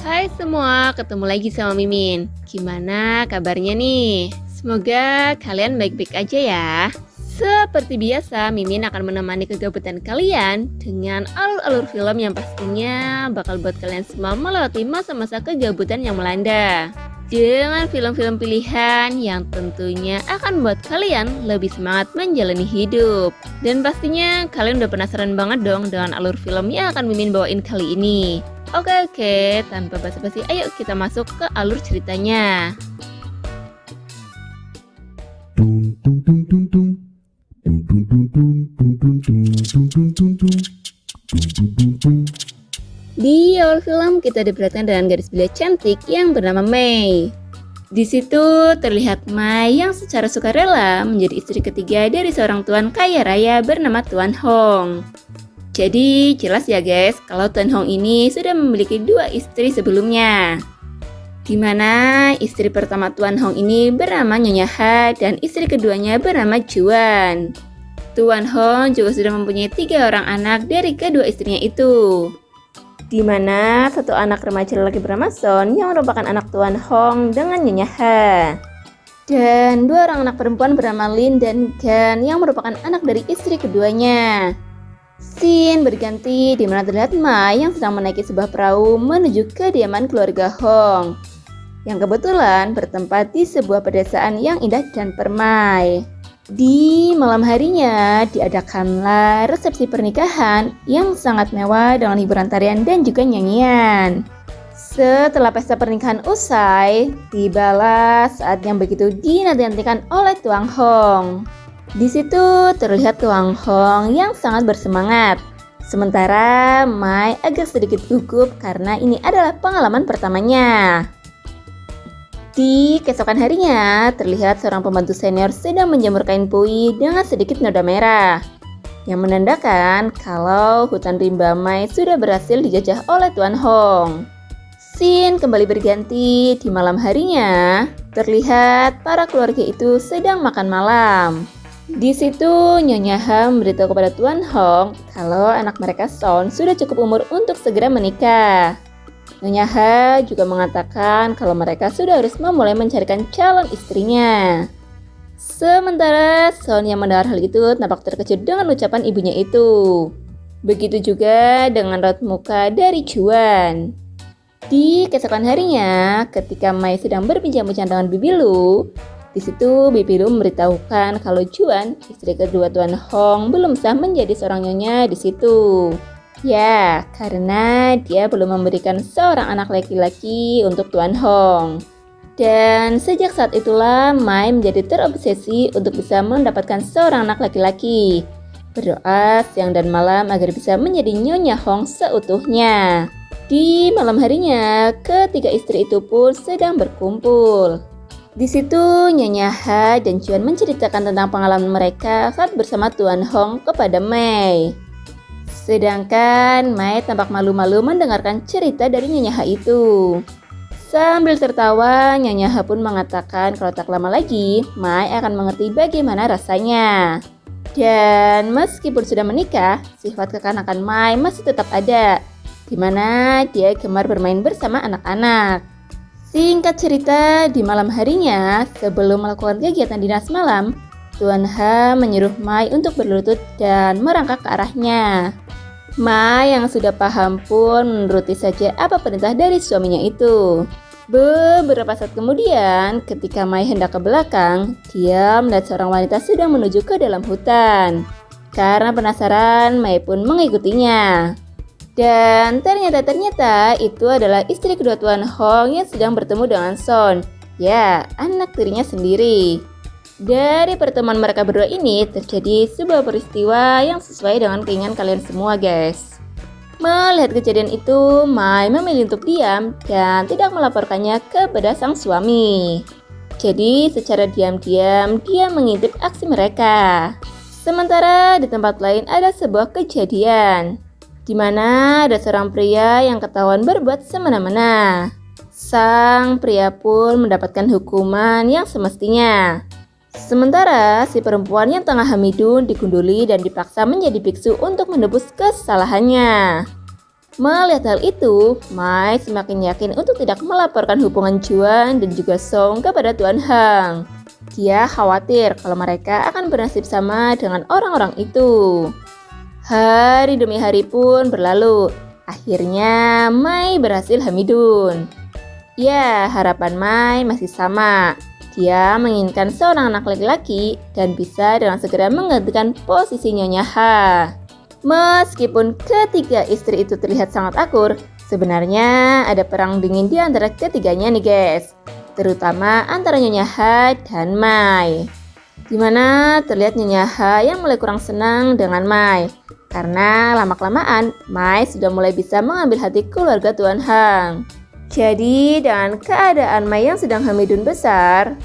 Hai semua, ketemu lagi sama Mimin. Gimana kabarnya nih? Semoga kalian baik-baik aja ya. Seperti biasa, Mimin akan menemani kegabutan kalian dengan alur-alur film yang pastinya bakal buat kalian semua melewati masa-masa kegabutan yang melanda. Dengan film-film pilihan yang tentunya akan membuat kalian lebih semangat menjalani hidup. Dan pastinya kalian udah penasaran banget dong dengan alur film yang akan Mimin bawain kali ini. Oke, tanpa basa-basi ayo kita masuk ke alur ceritanya. Di awal film kita diperhatikan dengan gadis belia cantik yang bernama Mei. Di situ terlihat Mei yang secara sukarela menjadi istri ketiga dari seorang tuan kaya raya bernama Tuan Hong. Jadi jelas ya guys, kalau Tuan Hong ini sudah memiliki dua istri sebelumnya. Dimana istri pertama Tuan Hong ini bernama Nyonya Ha dan istri keduanya bernama Juan. Tuan Hong juga sudah mempunyai 3 orang anak dari kedua istrinya itu. Dimana satu anak remaja lagi bernama Son yang merupakan anak Tuan Hong dengan Nyonya Ha. Dan 2 orang anak perempuan bernama Lin dan Gan yang merupakan anak dari istri keduanya. Scene berganti di mana terlihat Mai yang sedang menaiki sebuah perahu menuju kediaman keluarga Hong yang kebetulan bertempat di sebuah pedesaan yang indah dan permai. Di malam harinya diadakanlah resepsi pernikahan yang sangat mewah dengan hiburan tarian dan juga nyanyian. Setelah pesta pernikahan usai, tibalah saat yang begitu dinanti-nantikan oleh Tuan Hong. Di situ terlihat Tuan Hong yang sangat bersemangat. Sementara Mai agak sedikit gugup karena ini adalah pengalaman pertamanya. Di keesokan harinya terlihat seorang pembantu senior sedang menjemur kain pui dengan sedikit noda merah, yang menandakan kalau hutan rimba Mai sudah berhasil dijajah oleh Tuan Hong. Scene kembali berganti di malam harinya, terlihat para keluarga itu sedang makan malam. Di situ Nyonya Ha memberitahu kepada Tuan Hong kalau anak mereka Son sudah cukup umur untuk segera menikah. Nyonya Ha juga mengatakan kalau mereka sudah harus memulai mencarikan calon istrinya. Sementara Son yang mendengar hal itu tampak terkejut dengan ucapan ibunya itu. Begitu juga dengan raut muka dari Juan. Di keesokan harinya, ketika Mai sedang berbincang-bincang dengan Bibi Lu, di situ Bibi Lu memberitahukan kalau Juan, istri kedua Tuan Hong, belum sah menjadi seorang nyonya di situ. Ya, karena dia belum memberikan seorang anak laki-laki untuk Tuan Hong. Dan sejak saat itulah Mai menjadi terobsesi untuk bisa mendapatkan seorang anak laki-laki. Berdoa siang dan malam agar bisa menjadi Nyonya Hong seutuhnya. Di malam harinya, ketiga istri itu pun sedang berkumpul. Di situ Nyonya Ha dan Juan menceritakan tentang pengalaman mereka saat bersama Tuan Hong kepada Mei. Sedangkan Mei tampak malu-malu mendengarkan cerita dari Nyonya Ha itu. Sambil tertawa, Nyonya Ha pun mengatakan kalau tak lama lagi Mei akan mengerti bagaimana rasanya. Dan meskipun sudah menikah, sifat kekanakan Mei masih tetap ada, di mana dia gemar bermain bersama anak-anak. Singkat cerita, di malam harinya, sebelum melakukan kegiatan dinas malam, Tuan Ha menyuruh Mai untuk berlutut dan merangkak ke arahnya. Mai yang sudah paham pun menuruti saja apa perintah dari suaminya itu. Beberapa saat kemudian, ketika Mai hendak ke belakang, dia melihat seorang wanita sedang menuju ke dalam hutan. Karena penasaran, Mai pun mengikutinya. Dan ternyata itu adalah istri kedua Tuan Hong yang sedang bertemu dengan Son. Ya, anak tirinya sendiri. Dari pertemuan mereka berdua ini terjadi sebuah peristiwa yang sesuai dengan keinginan kalian semua guys. Melihat kejadian itu, Mai memilih untuk diam dan tidak melaporkannya kepada sang suami. Jadi secara diam-diam dia mengintip aksi mereka. Sementara di tempat lain ada sebuah kejadian di mana ada seorang pria yang ketahuan berbuat semena-mena. Sang pria pun mendapatkan hukuman yang semestinya. Sementara si perempuan yang tengah hamidun digunduli dan dipaksa menjadi biksu untuk menebus kesalahannya. Melihat hal itu, Mai semakin yakin untuk tidak melaporkan hubungan Juan dan juga Song kepada Tuan Hang. Dia khawatir kalau mereka akan bernasib sama dengan orang-orang itu. Hari demi hari pun berlalu. Akhirnya Mai berhasil hamidun. Ya, harapan Mai masih sama. Dia menginginkan seorang anak laki-laki dan bisa dengan segera menggantikan posisi Nyonya Ha. Meskipun ketiga istri itu terlihat sangat akur, sebenarnya ada perang dingin di antara ketiganya nih guys. Terutama antara Nyonya Ha dan Mai. Dimana terlihat Nyonya Ha yang mulai kurang senang dengan Mai. Karena lama-kelamaan Mai sudah mulai bisa mengambil hati keluarga Tuan Hang. Jadi dengan keadaan Mai yang sedang hamidun besar,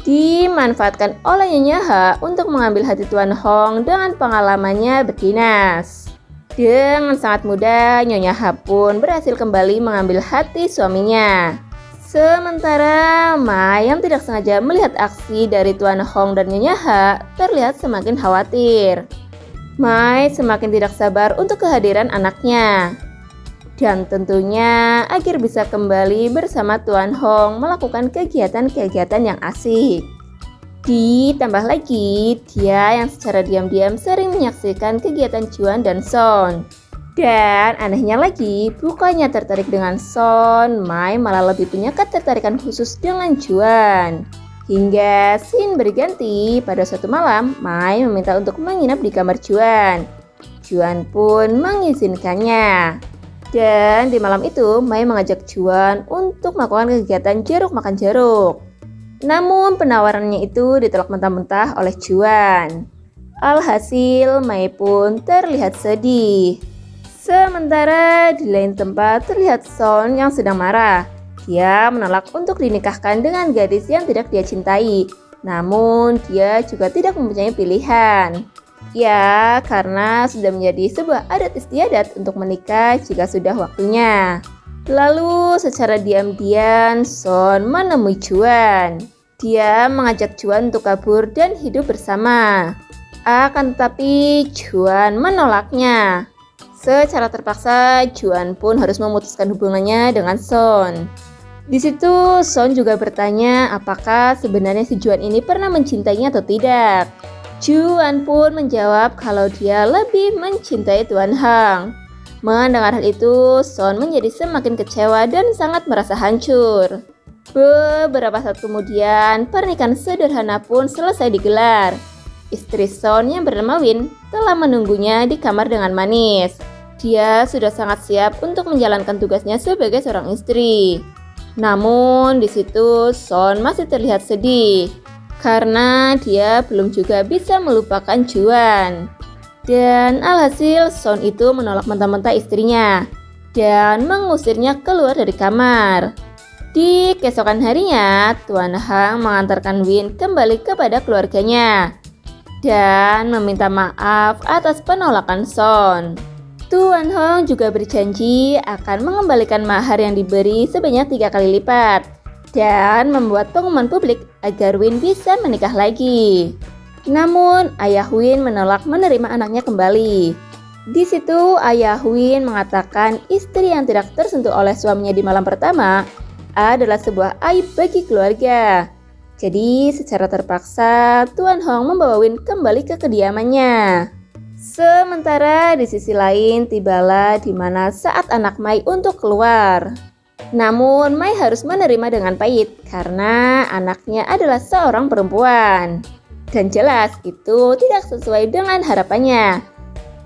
dimanfaatkan oleh Nyonya Ha untuk mengambil hati Tuan Hong dengan pengalamannya berdinas. Dengan sangat mudah, Nyonya Ha pun berhasil kembali mengambil hati suaminya. Sementara Mai yang tidak sengaja melihat aksi dari Tuan Hong dan Nyonya Ha terlihat semakin khawatir. Mai semakin tidak sabar untuk kehadiran anaknya. Dan tentunya agar bisa kembali bersama Tuan Hong melakukan kegiatan-kegiatan yang asik. Ditambah lagi, dia yang secara diam-diam sering menyaksikan kegiatan Juan dan Son. Dan anehnya lagi, bukannya tertarik dengan Son, Mai malah lebih punya ketertarikan khusus dengan Juan. Hingga scene berganti, pada suatu malam, Mai meminta untuk menginap di kamar Juan. Juan pun mengizinkannya. Dan di malam itu, Mai mengajak Juan untuk melakukan kegiatan jeruk makan jeruk. Namun penawarannya itu ditolak mentah-mentah oleh Juan. Alhasil, Mai pun terlihat sedih. Sementara di lain tempat terlihat Son yang sedang marah. Dia menolak untuk dinikahkan dengan gadis yang tidak dia cintai. Namun dia juga tidak mempunyai pilihan. Ya, karena sudah menjadi sebuah adat istiadat untuk menikah jika sudah waktunya. Lalu secara diam-diam Son menemui Juan. Dia mengajak Juan untuk kabur dan hidup bersama. Akan tetapi Juan menolaknya. Secara terpaksa Juan pun harus memutuskan hubungannya dengan Son. Di situ Son juga bertanya apakah sebenarnya si Juan ini pernah mencintainya atau tidak. Juan pun menjawab kalau dia lebih mencintai Tuan Hang. Mendengar hal itu, Son menjadi semakin kecewa dan sangat merasa hancur. Beberapa saat kemudian, pernikahan sederhana pun selesai digelar. Istri Son yang bernama Win telah menunggunya di kamar dengan manis. Dia sudah sangat siap untuk menjalankan tugasnya sebagai seorang istri. Namun di situ Son masih terlihat sedih. Karena dia belum juga bisa melupakan Juan. Dan alhasil Son itu menolak mentah-mentah istrinya dan mengusirnya keluar dari kamar. Di keesokan harinya, Tuan Hang mengantarkan Win kembali kepada keluarganya dan meminta maaf atas penolakan Son. Tuan Hang juga berjanji akan mengembalikan mahar yang diberi sebanyak 3 kali lipat. Dan membuat pengumuman publik agar Win bisa menikah lagi. Namun, ayah Win menolak menerima anaknya kembali. Di situ, ayah Win mengatakan istri yang tidak tersentuh oleh suaminya di malam pertama adalah sebuah aib bagi keluarga. Jadi, secara terpaksa, Tuan Hong membawa Win kembali ke kediamannya. Sementara di sisi lain, tibalah di mana saat anak Mai untuk keluar. Namun Mai harus menerima dengan pahit karena anaknya adalah seorang perempuan. Dan jelas itu tidak sesuai dengan harapannya.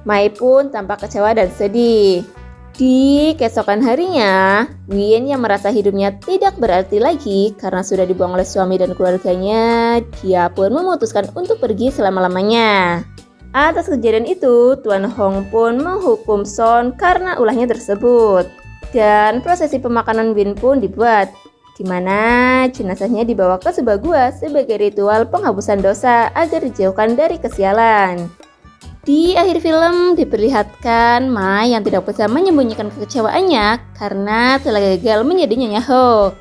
Mai pun tampak kecewa dan sedih. Di keesokan harinya, Win yang merasa hidupnya tidak berarti lagi karena sudah dibuang oleh suami dan keluarganya, dia pun memutuskan untuk pergi selama-lamanya. Atas kejadian itu, Tuan Hong pun menghukum Son karena ulahnya tersebut. Dan prosesi pemakanan Win pun dibuat, di mana jenazahnya dibawa ke sebuah gua sebagai ritual penghapusan dosa agar dijauhkan dari kesialan. Di akhir film diperlihatkan Mai yang tidak bisa menyembunyikan kekecewaannya karena telah gagal menjadi Nyonya Ho.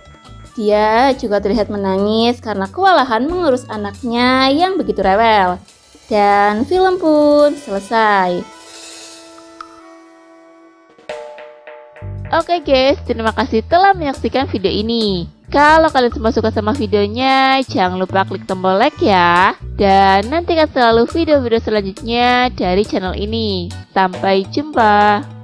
Dia juga terlihat menangis karena kewalahan mengurus anaknya yang begitu rewel. Dan film pun selesai. Oke guys, terima kasih telah menyaksikan video ini. Kalau kalian semua suka sama videonya, jangan lupa klik tombol like ya. Dan nantikan selalu video-video selanjutnya dari channel ini. Sampai jumpa.